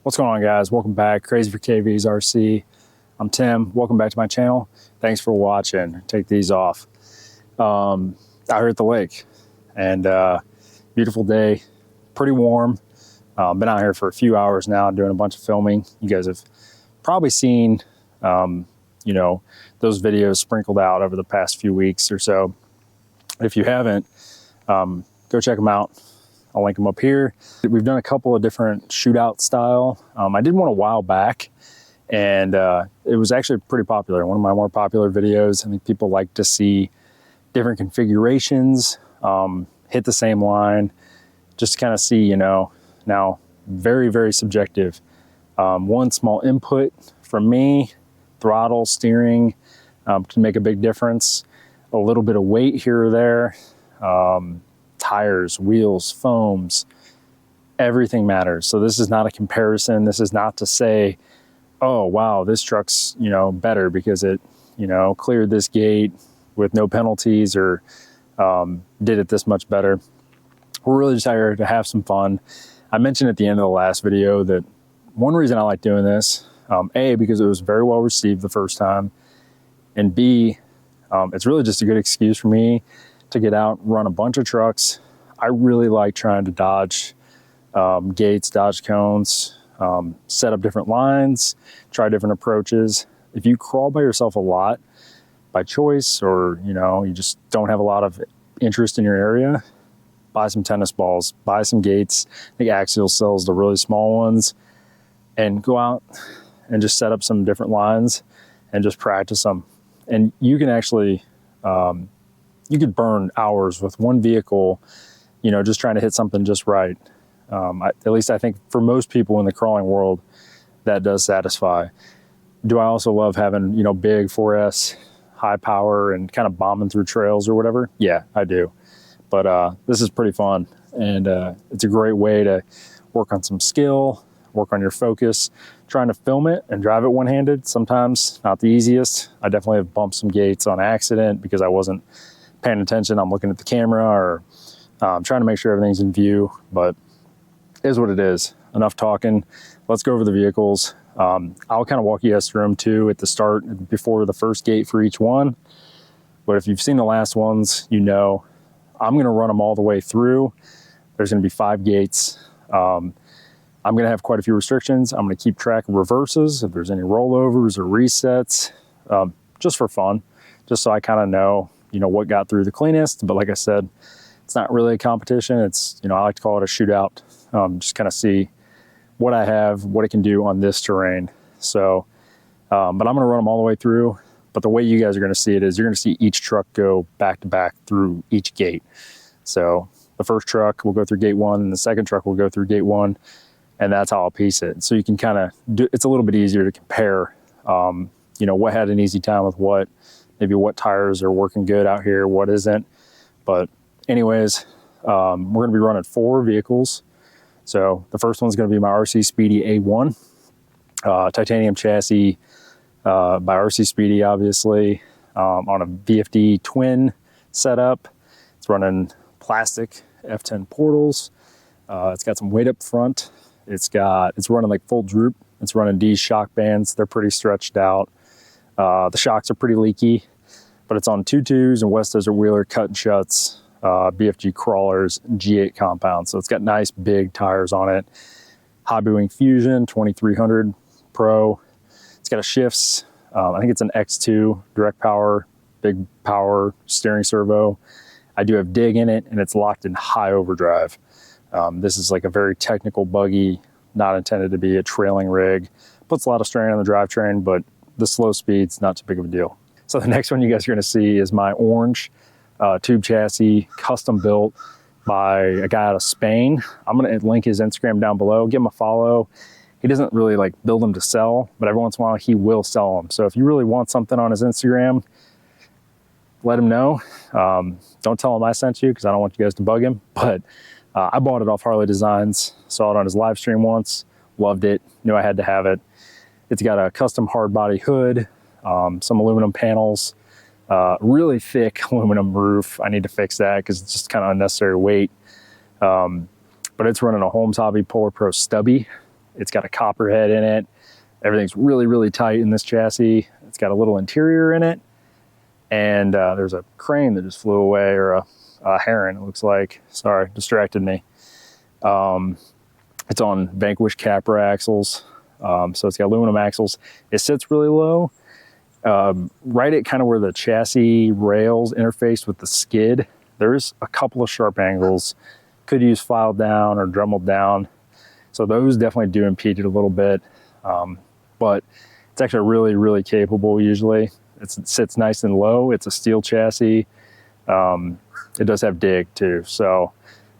What's going on, guys? Welcome back. Crazy for KV's RC. I'm Tim. Welcome back to my channel. Thanks for watching. Take these off. Out here at the lake, and beautiful day, pretty warm. Been out here for a few hours now doing a bunch of filming. You guys have probably seen, you know, those videos sprinkled out over the past few weeks or so. If you haven't, go check them out. I'll link them up here. We've done a couple of different shootout style. I did one a while back, and it was actually pretty popular. One of my more popular videos. I think people like to see different configurations, hit the same line, just to kind of see, you know, now very, very subjective. One small input from me, throttle, steering, can make a big difference. A little bit of weight here or there. Tires, wheels, foams, everything matters. So this is not a comparison. This is not to say, oh, wow, this truck's, you know, better because it, you know, cleared this gate with no penalties or did it this much better. We're really just here to have some fun. I mentioned at the end of the last video that one reason I like doing this, A, because it was very well received the first time, and B, it's really just a good excuse for me to get out, run a bunch of trucks. I really like trying to dodge gates, dodge cones, set up different lines, try different approaches. If you crawl by yourself a lot by choice, or you know, you just don't have a lot of interest in your area, buy some tennis balls, buy some gates. I think Axial sells the really small ones, and go out and just set up some different lines and just practice them. And you can actually you could burn hours with one vehicle, you know, just trying to hit something just right. At least I think for most people in the crawling world, that does satisfy. Do I also love having, you know, big 4S, high power, and kind of bombing through trails or whatever? Yeah, I do. But this is pretty fun, and it's a great way to work on some skill, work on your focus. Trying to film it and drive it one-handed, sometimes not the easiest. I definitely have bumped some gates on accident because I wasn't paying attention. I'm looking at the camera, or trying to make sure everything's in view, but it is what it is. Enough talking. Let's go over the vehicles. I'll kind of walk you guys through them too at the start, before the first gate for each one. But if you've seen the last ones, you know I'm going to run them all the way through. There's going to be 5 gates. I'm going to have quite a few restrictions. I'm going to keep track of reverses, if there's any rollovers or resets, just for fun, just so I kind of know, you know, what got through the cleanest. But like I said, it's not really a competition. It's, you know, I like to call it a shootout. Just kind of see what I have, what it can do on this terrain. So, but I'm going to run them all the way through. But the way you guys are going to see it is you're going to see each truck go back to back through each gate. So the first truck will go through gate 1, and the second truck will go through gate 1. And that's how I'll piece it. So you can kind of do, it's a little bit easier to compare, you know, what had an easy time with what, maybe what tires are working good out here, what isn't. But anyways, we're going to be running 4 vehicles. So the first one's going to be my RC Speedy A1, titanium chassis by RC Speedy, obviously, on a VFD twin setup. It's running plastic F10 portals. It's got some weight up front. It's running like full droop. It's running D's shock bands. They're pretty stretched out. The shocks are pretty leaky, but it's on 2.2s and West Desert Wheeler cut and shuts, BFG crawlers, G8 compounds. So it's got nice big tires on it. Hobby Wing Fusion 2300 Pro. It's got a shifts. I think it's an X2 direct power, big power steering servo. I do have dig in it, and it's locked in high overdrive. This is like a very technical buggy, not intended to be a trailing rig. Puts a lot of strain on the drivetrain, but the slow speed's not too big of a deal. So the next one you guys are going to see is my orange tube chassis, custom built by a guy out of Spain. I'm going to link his Instagram down below. Give him a follow. He doesn't really like build them to sell, but every once in a while he will sell them. So if you really want something on his Instagram, let him know. Don't tell him I sent you, because I don't want you guys to bug him. But I bought it off Harley Designs, saw it on his live stream once, loved it, knew I had to have it. It's got a custom hard body hood, some aluminum panels, really thick aluminum roof. I need to fix that because it's just kind of unnecessary weight. But it's running a Holmes Hobby Polar Pro stubby, It's got a copper head in it. Everything's really, really tight in this chassis. It's got a little interior in it. And there's a crane that just flew away, or a heron, it looks like. Sorry, distracted me. It's on Vanquish Capra axles. So it's got aluminum axles. It sits really low, right at kind of where the chassis rails interface with the skid. There's a couple of sharp angles. Could use filed down or Dremelled down. So those definitely do impede it a little bit. But it's actually really, really capable usually. It sits nice and low. It's a steel chassis. It does have dig too. So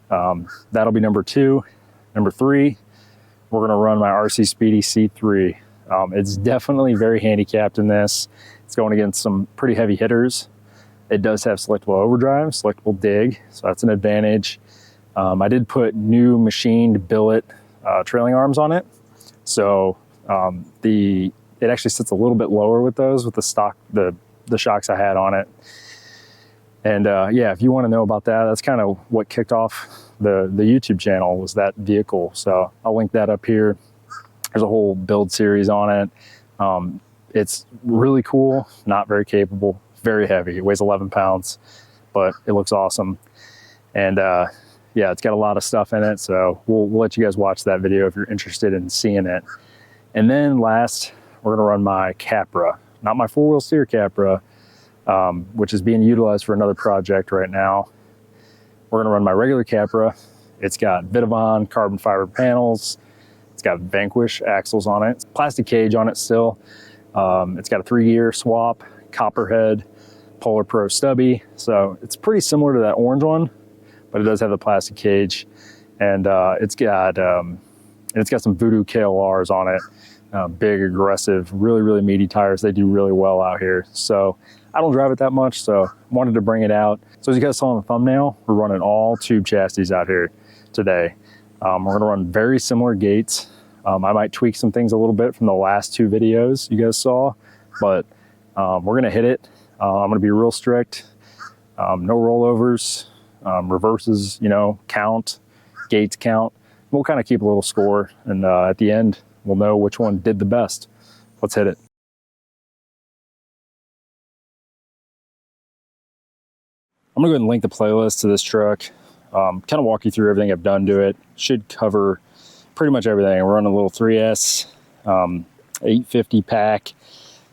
that'll be number 2. Number 3, we're gonna run my RC Speedy C3. It's definitely very handicapped in this. It's going against some pretty heavy hitters. It does have selectable overdrive, selectable dig, so that's an advantage. I did put new machined billet trailing arms on it. So it actually sits a little bit lower with those, with the stock, the shocks I had on it. And yeah, if you want to know about that, that's kind of what kicked off the YouTube channel, was that vehicle. So I'll link that up here. There's a whole build series on it. It's really cool, not very capable, very heavy. It weighs 11 pounds, but it looks awesome. And yeah, it's got a lot of stuff in it. So we'll let you guys watch that video if you're interested in seeing it. And then last, we're gonna run my Capra, not my 4-wheel steer Capra, which is being utilized for another project right now. We're gonna run my regular Capra. It's got Vitavon carbon fiber panels. It's got Vanquish axles on it. It's plastic cage on it still. It's got a 3-gear swap, copper head, Polar Pro stubby. So it's pretty similar to that orange one, but it does have the plastic cage. And it's got some Voodoo KLRs on it. Big, aggressive, really, really meaty tires. They do really well out here. So I don't drive it that much, so wanted to bring it out. So as you guys saw in the thumbnail, we're running all tube chassis out here today. We're gonna run very similar gates. I might tweak some things a little bit from the last 2 videos you guys saw, but we're gonna hit it. I'm gonna be real strict. No rollovers, reverses, count, gates count. We'll kind of keep a little score, and at the end, we'll know which one did the best. Let's hit it. I'm gonna go ahead and link the playlist to this truck. Kind of walk you through everything I've done to it. Should cover pretty much everything. We're running a little 3S, 850 pack.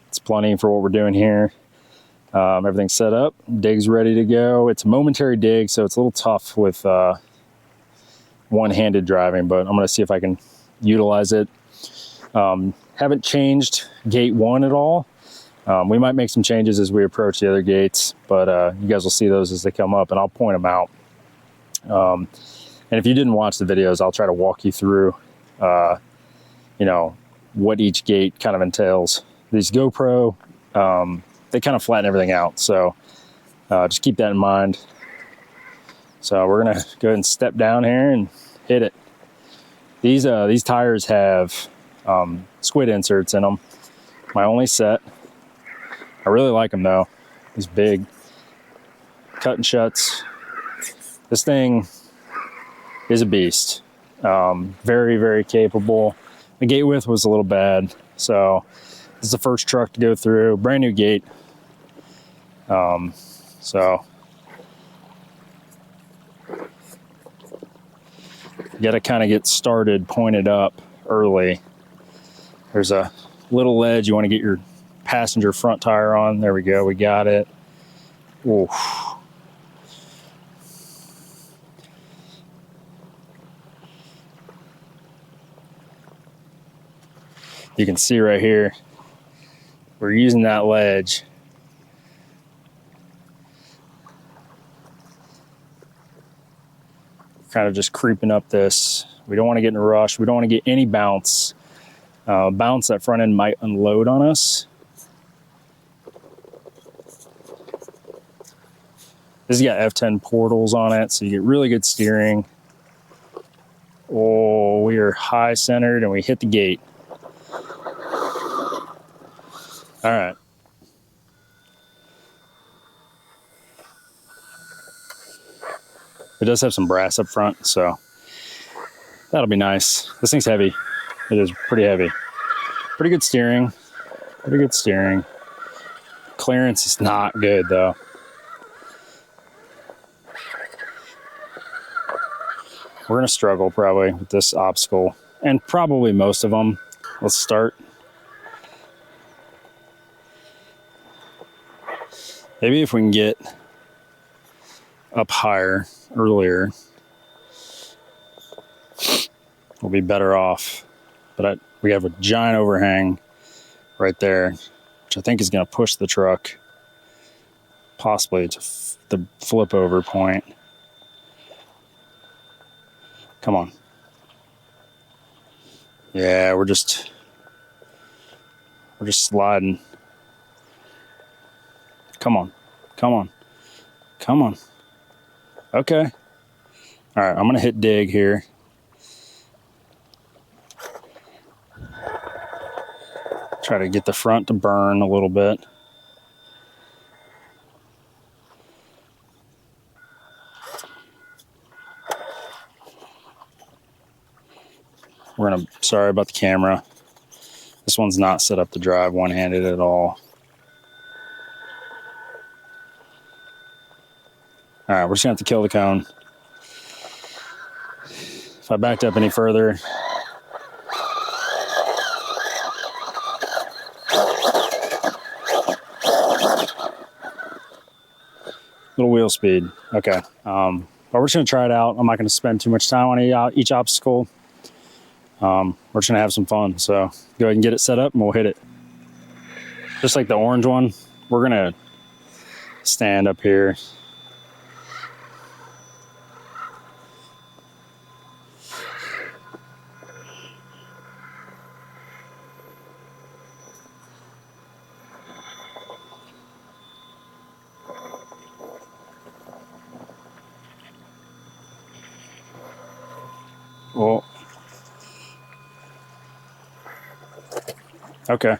It's plenty for what we're doing here. Everything's set up, dig's ready to go. It's a momentary dig, so it's a little tough with one-handed driving, but I'm gonna see if I can utilize it. Haven't changed gate 1 at all. We might make some changes as we approach the other gates, but you guys will see those as they come up, and I'll point them out. And if you didn't watch the videos, I'll try to walk you through, what each gate kind of entails. These GoPro, they kind of flatten everything out, so just keep that in mind. So we're gonna go ahead and step down here and hit it. These tires have squid inserts in them. My only set. I really like them though. These big cut and shuts. This thing is a beast. Very, very capable. The gate width was a little bad, so this is the first truck to go through. Brand new gate. So you got to kind of get started pointed up early. There's a little ledge you want to get your passenger front tire on. There we go, we got it. Oof. You can see right here, we're using that ledge. Kind of just creeping up this. We don't want to get in a rush. We don't want to get any bounce. Bounce, that front end might unload on us. This has got F10 portals on it, so you get really good steering. Oh, we are high centered and we hit the gate. All right. It does have some brass up front, so that'll be nice. This thing's heavy. It is pretty heavy. Pretty good steering. Pretty good steering. Clearance is not good though. We're gonna struggle probably with this obstacle, and probably most of them. Let's start. Maybe if we can get up higher earlier, we'll be better off. But we have a giant overhang right there, which I think is going to push the truck possibly to the flip over point. Come on. Yeah, we're just sliding. Come on, come on, come on. Okay. All right, I'm gonna hit dig here. Try to get the front to burn a little bit. Sorry about the camera. This one's not set up to drive one-handed at all. All right, we're just gonna have to kill the cone. If I backed up any further, little wheel speed. Okay, but we're just gonna try it out. I'm not gonna spend too much time on each obstacle. We're just gonna have some fun. So go ahead and get it set up and we'll hit it. Just like the orange one, we're gonna stand up here. Well, okay.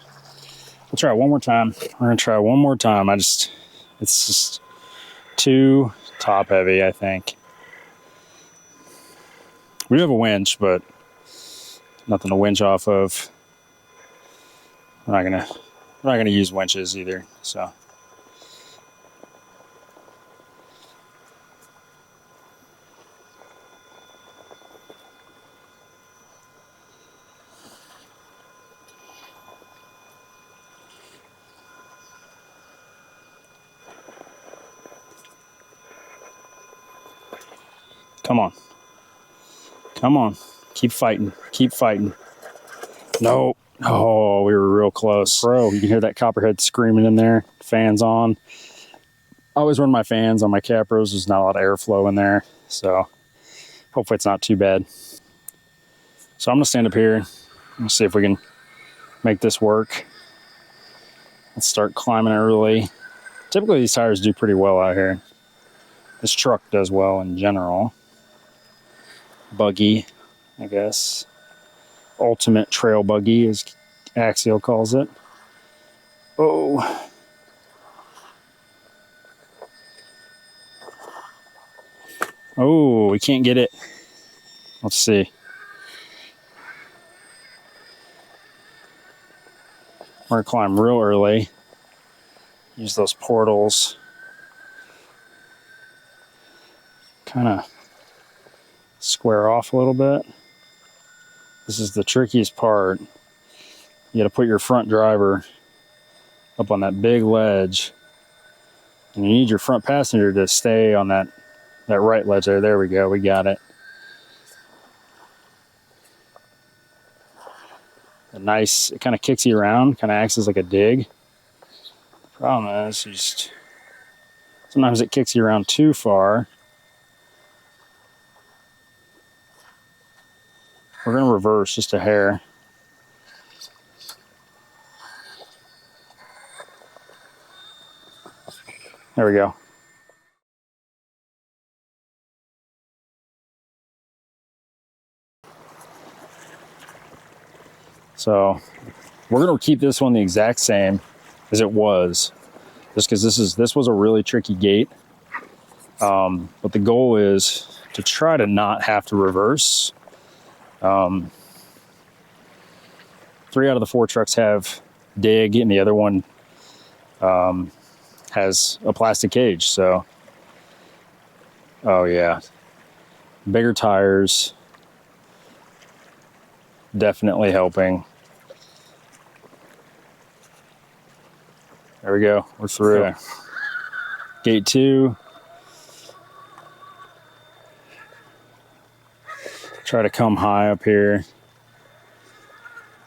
We'll try it one more time. We're gonna try one more time. It's just too top heavy, I think. We do have a winch, but nothing to winch off of. We're not gonna use winches either, so. Come on. Come on. Keep fighting. Keep fighting. No. Oh, we were real close. Bro, you can hear that copperhead screaming in there. Fans on. I always run my fans on my Capras. There's not a lot of airflow in there. So hopefully it's not too bad. So I'm going to stand up here and see if we can make this work. Let's start climbing early. Typically these tires do pretty well out here. This truck does well in general. Buggy, I guess. Ultimate trail buggy, as Axial calls it. Oh. Oh, we can't get it. Let's see. We're gonna climb real early. Use those portals. Kind of square off a little bit. This is the trickiest part. You got to put your front driver up on that big ledge, and you need your front passenger to stay on that right ledge there. There we go. We got it. It kind of kicks you around, kind of acts as like a dig. The problem is sometimes it kicks you around too far. We're going to reverse just a hair. There we go. So we're going to keep this one the exact same as it was, just because this was a really tricky gate. But the goal is to try to not have to reverse. 3 out of the 4 trucks have dig, and the other one has a plastic cage. So, oh yeah, bigger tires definitely helping. There we go, we're through. Okay. Gate 2. Try to come high up here.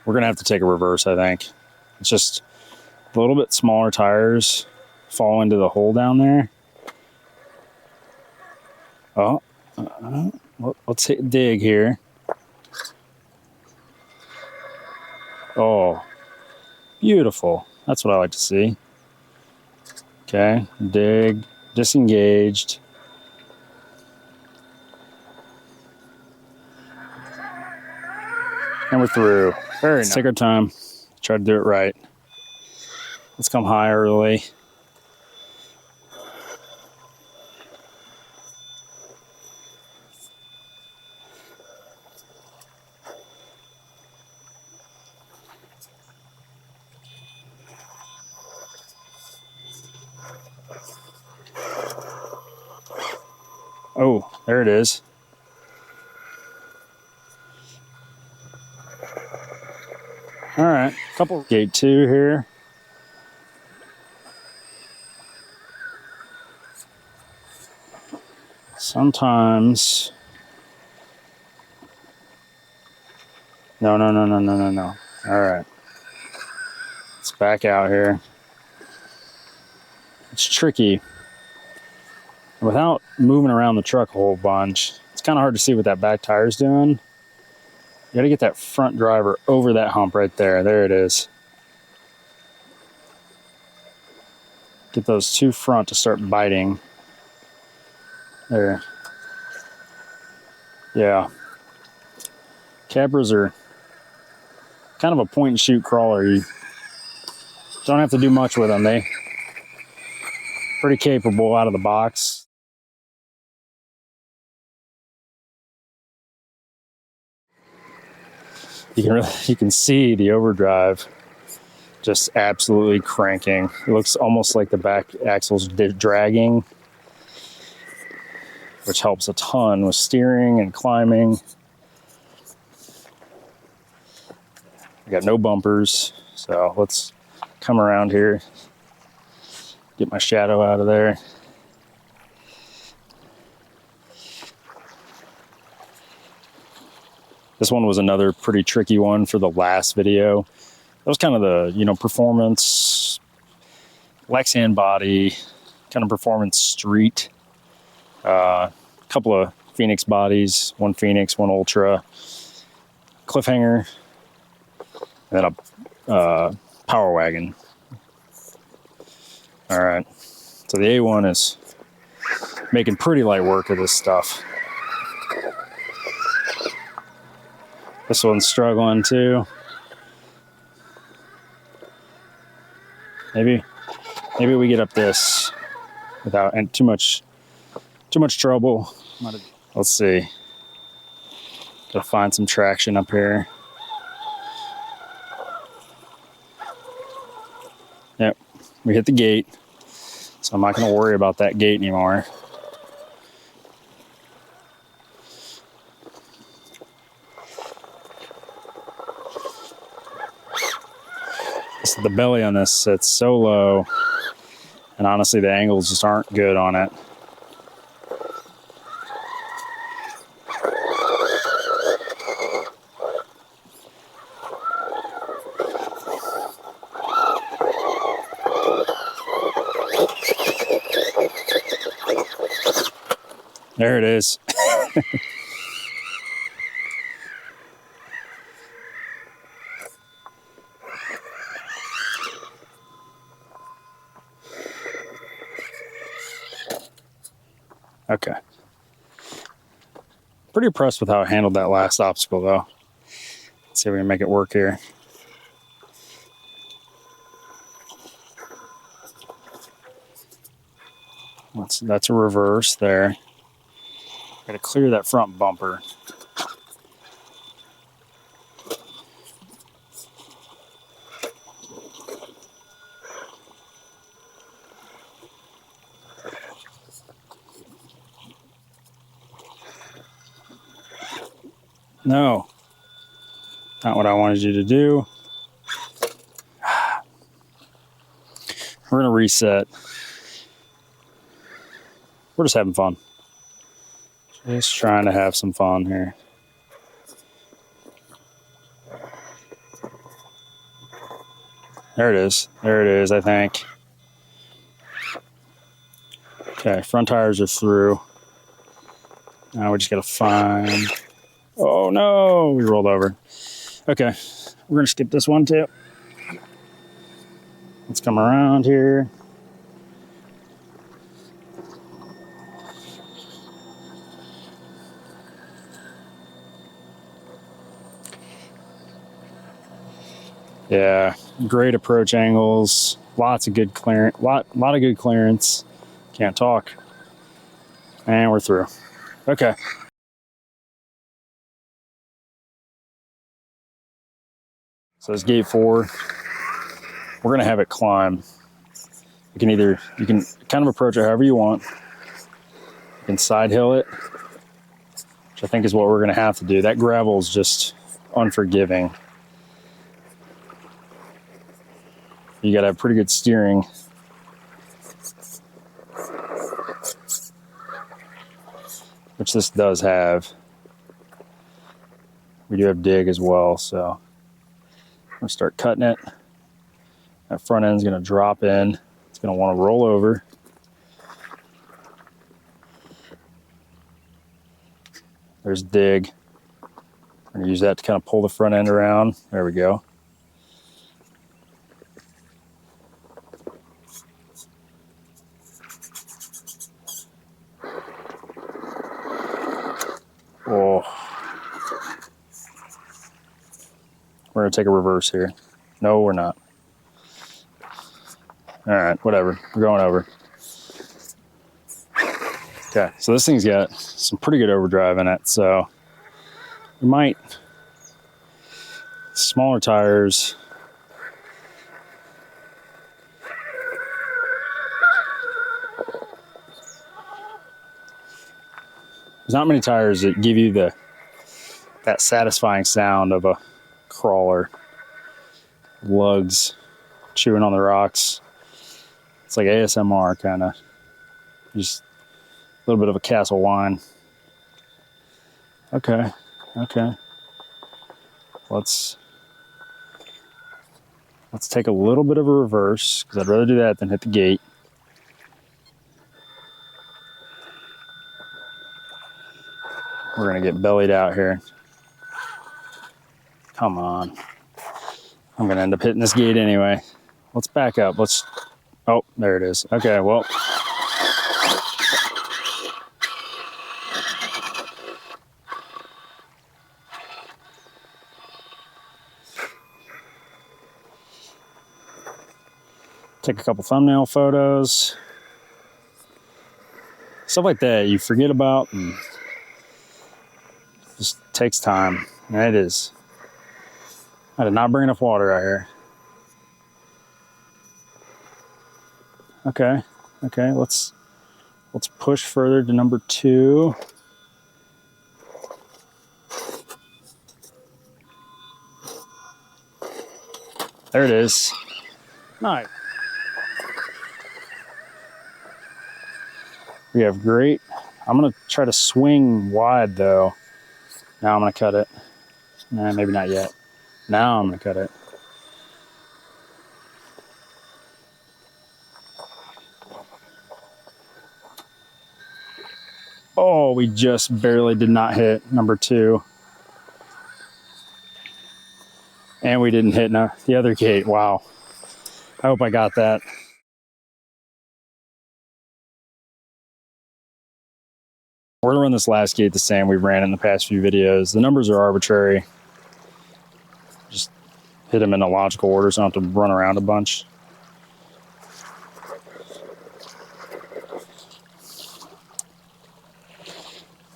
We're gonna have to take a reverse, I think. It's just a little bit smaller tires fall into the hole down there. Oh, let's hit dig here. Oh, beautiful. That's what I like to see. Okay, dig, disengaged. And we're through. Very nice. Take our time. Try to do it right. Let's come high early. Oh, there it is. All right, couple. Gate 2 here. Sometimes. No. All right. Let's back out here. It's tricky. Without moving around the truck a whole bunch, it's kind of hard to see what that back tire's doing. You got to get that front driver over that hump right there. There it is. Get those 2 front to start biting. There. Yeah. Capras are kind of a point and shoot crawler. You don't have to do much with them. They pretty capable out of the box. You can see the overdrive just absolutely cranking. It looks almost like the back axle's dragging, which helps a ton with steering and climbing. I got no bumpers, so let's come around here, get my shadow out of there. This one was another pretty tricky one for the last video. That was kind of the, you know, performance, Lexan body, kind of performance street. Couple of Phoenix bodies, one Phoenix, one Ultra, Cliffhanger, and then a Power Wagon. All right, so the A1 is making pretty light work of this stuff. This one's struggling too. Maybe we get up this without too much trouble. Let's see. Gotta find some traction up here. Yep, we hit the gate, so I'm not gonna worry about that gate anymore. The belly on this sits so low, and honestly the angles just aren't good on it. There it is. Okay. Pretty impressed with how it handled that last obstacle though. Let's see if we can make it work here. That's a reverse there. Gotta clear that front bumper. No. Not what I wanted you to do. We're gonna reset. We're just having fun. Just trying to have some fun here. There it is. There it is, I think. Okay, front tires are through. Now we just gotta find... Oh no, we rolled over. Okay, we're gonna skip this one too. Let's come around here. Yeah, great approach angles, lots of good clearance, lot of good clearance. Can't talk. And we're through. Okay. So it's gate 4. We're gonna have it climb. You can kind of approach it however you want. You can side hill it, which I think is what we're gonna have to do. That gravel is just unforgiving. You gotta have pretty good steering. Which this does have. We do have dig as well, so I'm gonna start cutting it. That front end's gonna drop in. It's gonna wanna roll over. There's dig. I'm gonna use that to kind of pull the front end around. There we go. Oh. We're gonna take a reverse here. No, we're not. All right, whatever, we're going over. Okay, so this thing's got some pretty good overdrive in it, so we might, smaller tires. There's not many tires that give you that satisfying sound of a crawler. Lugs chewing on the rocks. It's like ASMR kind of. Just a little bit of a castle whine. Okay, okay. Let's take a little bit of a reverse, because I'd rather do that than hit the gate. We're gonna get bellied out here. Come on. I'm gonna end up hitting this gate anyway. Let's back up. Oh, there it is. Okay, well. Take a couple thumbnail photos. Stuff like that you forget about and just takes time. And it is. I did not bring enough water out here. Okay, okay, let's push further to number 2. There it is. Nice. We have great. I'm gonna try to swing wide though. Now I'm gonna cut it. Nah, maybe not yet. Now I'm gonna cut it. Oh, we just barely did not hit number 2. And we didn't hit the other gate. Wow. I hope I got that. We're gonna run this last gate the same we ran in the past few videos. The numbers are arbitrary. Just hit them in a logical order so I don't have to run around a bunch.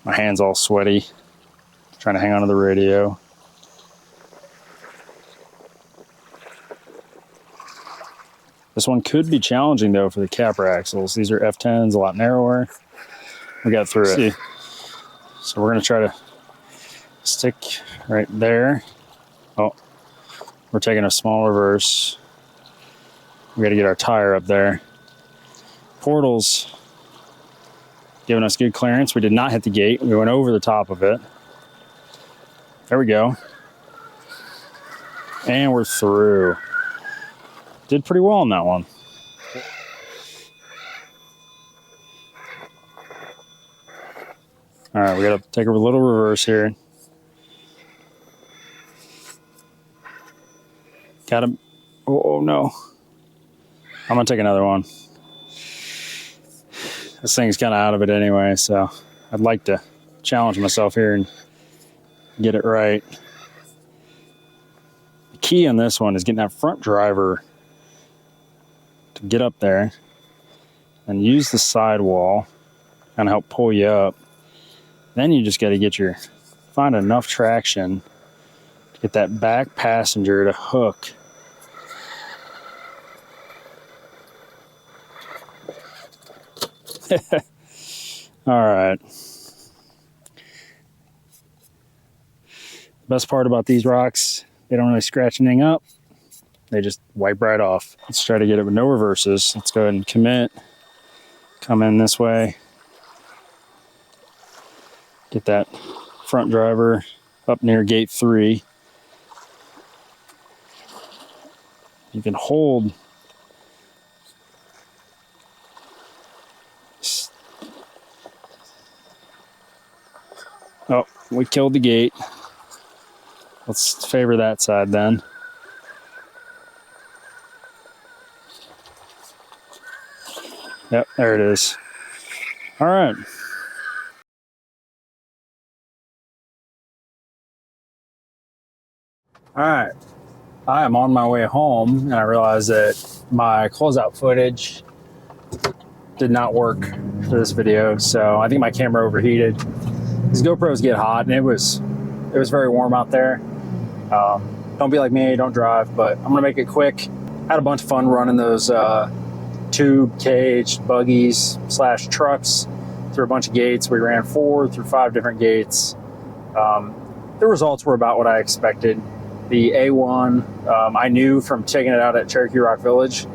My hand's all sweaty, trying to hang on to the radio. This one could be challenging though for the Capra axles. These are F10s, a lot narrower. We got through it. So we're gonna try to Stick right there. Oh, we're taking a small reverse. We got to get our tire up there. Portals giving us good clearance. We did not hit the gate. We went over the top of it. There we go. And we're through. Did pretty well on that one. All right, we got to take a little reverse here. Got him. Oh no. I'm gonna take another one. This thing's kind of out of it anyway, so I'd like to challenge myself here and get it right. The key on this one is getting that front driver to get up there and use the sidewall and help pull you up. Then you just got to find enough traction to get that back passenger to hook. All right. Best part about these rocks, they don't really scratch anything up. They just wipe right off. Let's try to get it with no reverses. Let's go ahead and commit. Come in this way. Get that front driver up near gate 3. You can hold oh, we killed the gate. Let's favor that side then. Yep, there it is. All right. All right. I am on my way home and I realized that my closeout footage did not work for this video. So I think my camera overheated. These GoPros get hot and it was very warm out there. Don't be like me, don't drive, but I'm gonna make it quick. Had a bunch of fun running those tube caged buggies / trucks through a bunch of gates. We ran 4 through 5 different gates. The results were about what I expected. The A1, I knew from checking it out at Cherokee Rock Village,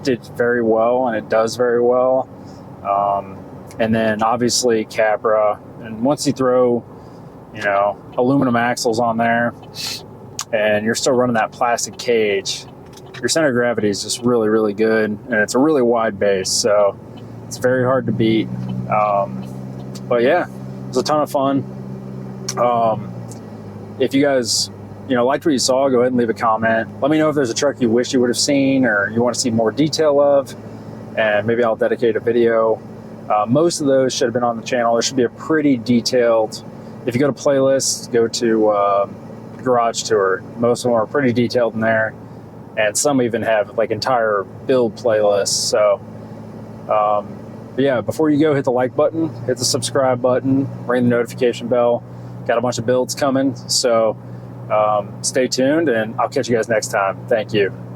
did very well, and it does very well. And then obviously Capra, and once you throw, you know, aluminum axles on there, and you're still running that plastic cage, your center of gravity is just really, really good, and it's a really wide base, so it's very hard to beat. But yeah, it was a ton of fun. If you guys, you know, liked what you saw, go ahead and leave a comment. Let me know if there's a truck you wish you would have seen or you want to see more detail of, and maybe I'll dedicate a video. Most of those should have been on the channel. There should be a pretty detailed, if you go to playlists, go to Garage Tour. Most of them are pretty detailed in there, and some even have like entire build playlists. So but yeah, before you go, hit the like button, hit the subscribe button, ring the notification bell. Got a bunch of builds coming, so stay tuned, and I'll catch you guys next time. Thank you.